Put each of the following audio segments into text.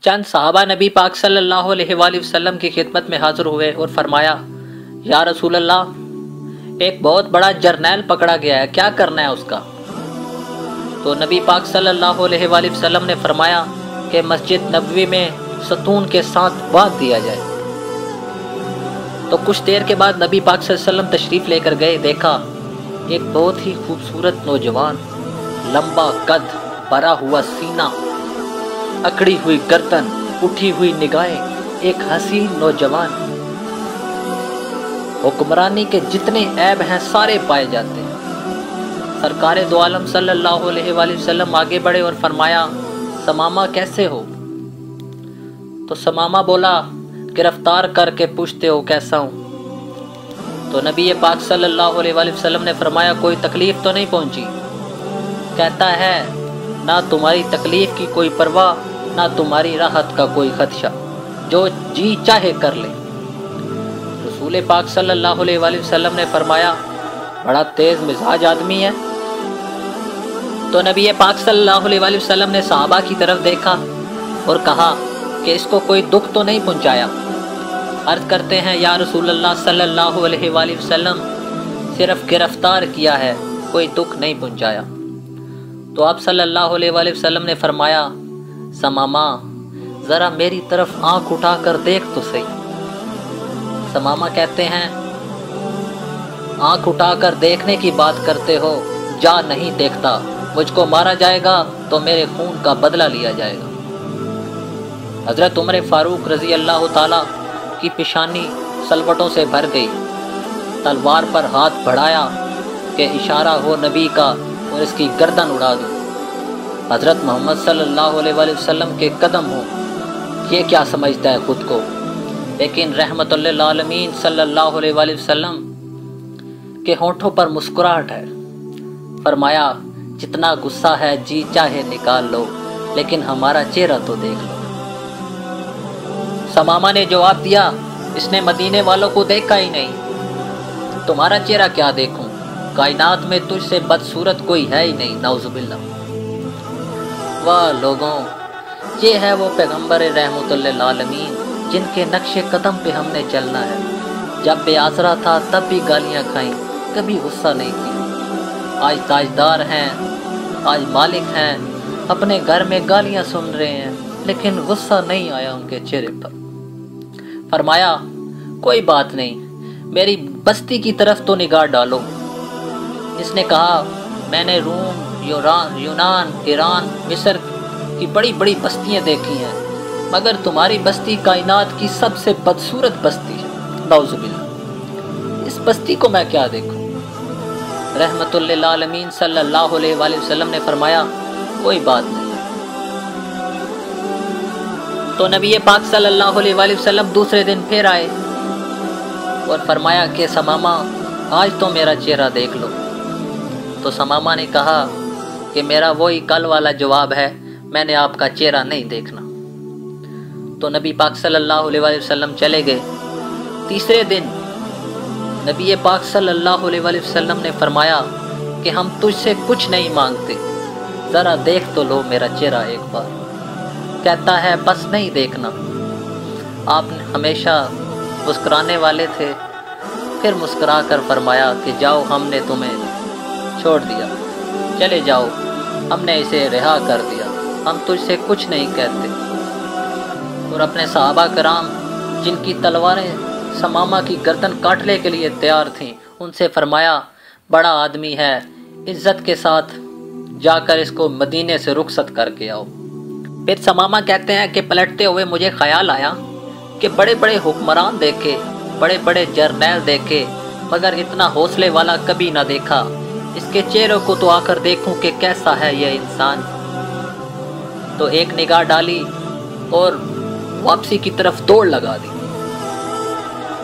چند صحابہ نبی پاک صلی اللہ علیہ وآلہ وسلم کی خدمت میں حاضر ہوئے اور فرمایا، یا رسول اللہ، ایک بہت بڑا جرنیل پکڑا گیا ہے، کیا کرنا ہے اس کا؟ تو نبی پاک صلی اللہ علیہ وآلہ وسلم نے فرمایا کہ مسجد نبوی میں ستون کے ساتھ باندھ دیا جائے۔ تو کچھ دیر کے بعد نبی پاک صلی اللہ علیہ وسلم تشریف لے کر گئے، دیکھا ایک بہت ہی خوبصورت نوجوان، لمبا قد، بھرا ہوا سینہ، اکڑی ہوئی گردن، اٹھی ہوئی نگاہیں، ایک حسین نوجوان۔ حکمرانی کے جتنے عیب ہیں سارے پائے جاتے ہیں۔ سرکار دو عالم صلی اللہ علیہ وآلہ وسلم آگے بڑھے اور فرمایا، ثمامہ کیسے ہو؟ تو ثمامہ بولا، گرفتار کر کے پوچھتے ہو کیسا ہوں؟ تو نبی پاک صلی اللہ علیہ وآلہ وسلم نے فرمایا، کوئی تکلیف تو نہیں پہنچی؟ کہتا ہے، نہ تمہاری تکلیف کی کوئی پرواہ، نہ تمہاری راحت کا کوئی خدشہ، جو جی چاہے کر لے۔ رسول پاک صلی اللہ علیہ وآلہ وسلم نے فرمایا، بڑا تیز مزاج آدمی ہے۔ تو نبی پاک صلی اللہ علیہ وآلہ وسلم نے صحابہ کی طرف دیکھا اور کہا کہ اس کو کوئی دکھ تو نہیں پہنچایا؟ عرض کرتے ہیں، یا رسول اللہ صلی اللہ علیہ وآلہ وسلم، صرف گرفتار کیا ہے، کوئی دکھ نہیں پہنچایا۔ تو آپ صلی اللہ علیہ وآلہ وسلم نے فرمایا، ثمامہ ذرا میری طرف آنکھ اٹھا کر دیکھ تو صحیح۔ ثمامہ کہتے ہیں، آنکھ اٹھا کر دیکھنے کی بات کرتے ہو، جا نہیں دیکھتا، مجھ کو مارا جائے گا تو میرے خون کا بدلہ لیا جائے گا۔ حضرت عمر فاروق رضی اللہ تعالیٰ کی پیشانی سلوٹوں سے بھر گئی، تلوار پر ہاتھ بڑھایا کہ اشارہ ہو نبی کا اور اس کی گردن اڑا دو۔ حضرت محمد صلی اللہ علیہ وآلہ وسلم کے قدم ہوں، یہ کیا سمجھتا ہے خود کو؟ لیکن رحمت للعالمین صلی اللہ علیہ وآلہ وسلم کے ہونٹوں پر مسکراہٹ ہے۔ فرمایا، جتنا غصہ ہے جی چاہے نکال لو، لیکن ہمارا چہرہ تو دیکھ لو۔ ثمامہ نے جواب دیا، اس نے مدینے والوں کو دیکھا ہی نہیں، تمہارا چہرہ کیا دیکھوں؟ کائنات میں تجھ سے بدصورت کوئی ہے ہی نہیں، نعوذ باللہ۔ واہ لوگوں، یہ ہے وہ پیغمبر رحمت للعالمین جن کے نقش قدم پہ ہم نے چلنا ہے۔ جب بے آسرا تھا تب بھی گالیاں کھائیں، کبھی غصہ نہیں کیا۔ آج تاجدار ہیں، آج مالک ہیں، اپنے گھر میں گالیاں سن رہے ہیں، لیکن غصہ نہیں آیا ان کے چہرے پر۔ فرمایا، کوئی بات نہیں، میری بستی کی طرف تو نگاہ ڈالو۔ اس نے کہا، میں نے روم، یونان، ایران، مصر کی بڑی بڑی بستیاں دیکھی ہیں، مگر تمہاری بستی کائنات کی سب سے بدصورت بستی ہے، نعوذ باللہ۔ اس بستی کو میں کیا دیکھوں؟ رحمت للعالمین صلی اللہ علیہ وآلہ وسلم نے فرمایا، کوئی بات نہیں۔ تو نبی پاک صلی اللہ علیہ وآلہ وسلم دوسرے دن پھر آئے اور فرمایا کہ ثمامہ آج تو میرا چہرہ دیکھ لو۔ تو ثمامہ نے کہا کہ میرا وہی کل والا جواب ہے، میں نے آپ کا چہرہ نہیں دیکھنا۔ تو نبی پاک صلی اللہ علیہ وآلہ وسلم چلے گئے۔ تیسرے دن نبی پاک صلی اللہ علیہ وآلہ وسلم نے فرمایا کہ ہم تجھ سے کچھ نہیں مانگتے، ذرا دیکھ تو لو میرا چہرہ ایک بار۔ کہتا ہے، بس نہیں دیکھنا۔ آپ نے ہمیشہ مسکرانے والے تھے، پھر مسکرا کر فرمایا کہ جاؤ، ہم نے تمہیں چھوڑ دیا، چلے جاؤ، ہم نے اسے رہا کر دیا، ہم تجھ سے کچھ نہیں کہتے۔ اور اپنے صحابہ کرام جن کی تلواریں ثمامہ کی گردن کاٹنے کے لیے تیار تھیں، ان سے فرمایا، بڑا آدمی ہے، عزت کے ساتھ جا کر اس کو مدینے سے رخصت کر کے آؤ۔ پھر ثمامہ کہتے ہیں کہ پلٹتے ہوئے مجھے خیال آیا کہ بڑے بڑے حکمران دیکھے، بڑے بڑے جرنیل دیکھے، مگر اتنا حوصلے والا کبھی نہ دیکھا۔ اس کے چہرے کو تو آ کر دیکھوں کہ کیسا ہے یہ انسان۔ تو ایک نگاہ ڈالی اور واپسی کی طرف دوڑ لگا دی۔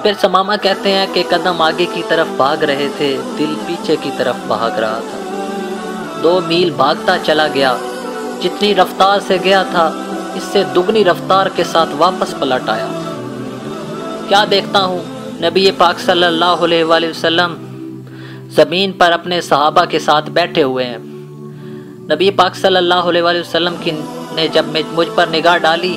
پھر ثمامہ کہتے ہیں کہ قدم آگے کی طرف بھاگ رہے تھے، دل پیچھے کی طرف بھاگ رہا تھا۔ 2 میل بھاگتا چلا گیا، جتنی رفتار سے گیا تھا اس سے دگنی رفتار کے ساتھ واپس پلٹ آیا۔ کیا دیکھتا ہوں، نبی پاک صلی اللہ علیہ وآلہ وسلم زمین پر اپنے صحابہ کے ساتھ بیٹھے ہوئے ہیں۔ نبی پاک صلی اللہ علیہ وآلہ وسلم نے جب مجھ پر نگاہ ڈالی